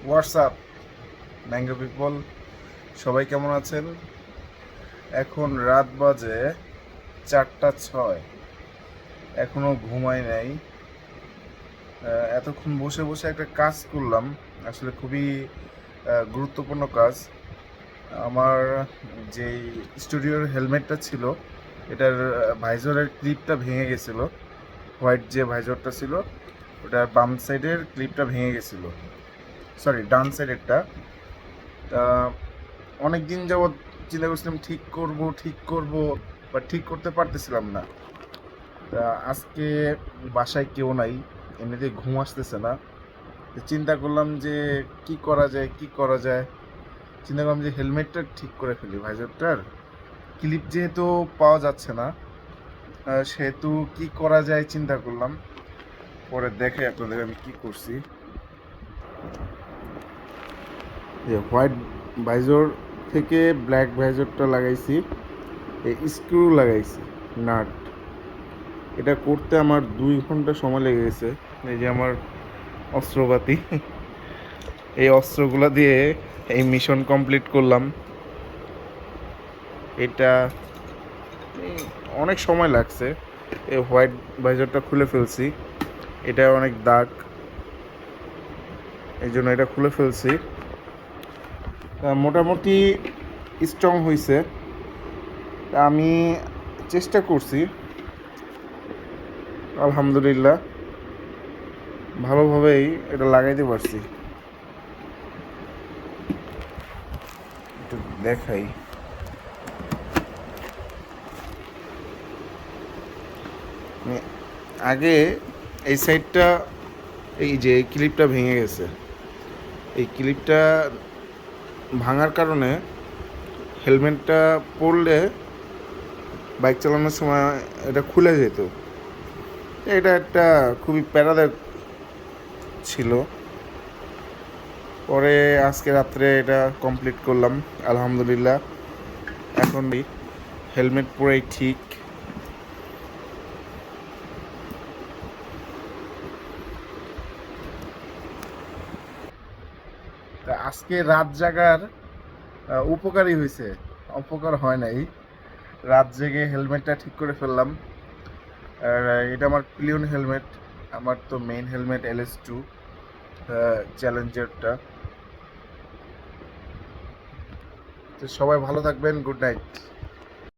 WhatsApp mango people, সবাই কেমন আছেন? এখন রাত বাজে 4টা 6, এখনো ঘুমাই নাই। এতক্ষণ বসে বসে একটা কাজ করলাম, আসলে খুবই গুরুত্বপূর্ণ কাজ। আমার যেই স্টুডিওর হেলমেটটা ছিল, এটার ভাইজরের ক্লিপটা ভেঙে গেছিলো। হোয়াইট যে ভাইজরটা ছিল, ওটার বাম সাইডের ক্লিপটা ভেঙে গেছিলো, সরি ডান সাইডেরটা। তা অনেক দিন যাবৎ চিন্তা করছিলাম ঠিক করব, বা ঠিক করতে পারতেছিলাম না। তা আজকে বাসায় কেউ নাই, এমনিতেই ঘুম আসতেছে না। চিন্তা করলাম যে কি করা যায়। চিন্তা করলাম যে হেলমেটটা ঠিক করে ফেলি, ভাইজরটার ক্লিপ যেহেতু পাওয়া যাচ্ছে না, সেহেতু কি করা যায় চিন্তা করলাম। পরে দেখে আপনাদের আমি কি করছি। হোয়াইট ভাইজর থেকে ব্ল্যাক ভাইজরটা লাগাইছি, এই স্ক্রু লাগাইছি, নাট। এটা করতে আমার 2 ঘন্টা সময় লেগে গেছে। এই যে আমার অস্ত্রপাতি, এই অস্ত্রগুলো দিয়ে এই মিশন কমপ্লিট করলাম। এটা অনেক সময় লাগছে। এই হোয়াইট ভাইজরটা খুলে ফেলছি, এটা অনেক দাগ, এই জন্য এটা খুলে ফেলছি। মোটামুটি স্ট্রং হয়েছে। আমি চেষ্টা করছি, আলহামদুলিল্লাহ ভালোভাবেই এটা লাগাইতে পারছি। একটু দেখাই। আগে এই সাইডটা, এই যে ক্লিপটা ভেঙে গেছে, এই ক্লিপটা ভাঙার কারণে হেলমেটটা পরলে বাইক চালানোর সময় এটা খুলে যেত। এটা একটা খুবই প্যারাদায়ক ছিল। পরে আজকে রাত্রে এটা কমপ্লিট করলাম, আলহামদুলিল্লাহ। এখন হেলমেট পরেই ঠিক। তা আজকে রাত জাগার উপকারী হয়েছে, অপকার হয় নাই। রাত জেগে হেলমেটটা ঠিক করে ফেললাম। আর এটা আমার পিলিয়ন হেলমেট, আমার তো মেইন হেলমেট LS2 চ্যালেঞ্জারটা। তো সবাই ভালো থাকবেন, গুড নাইট।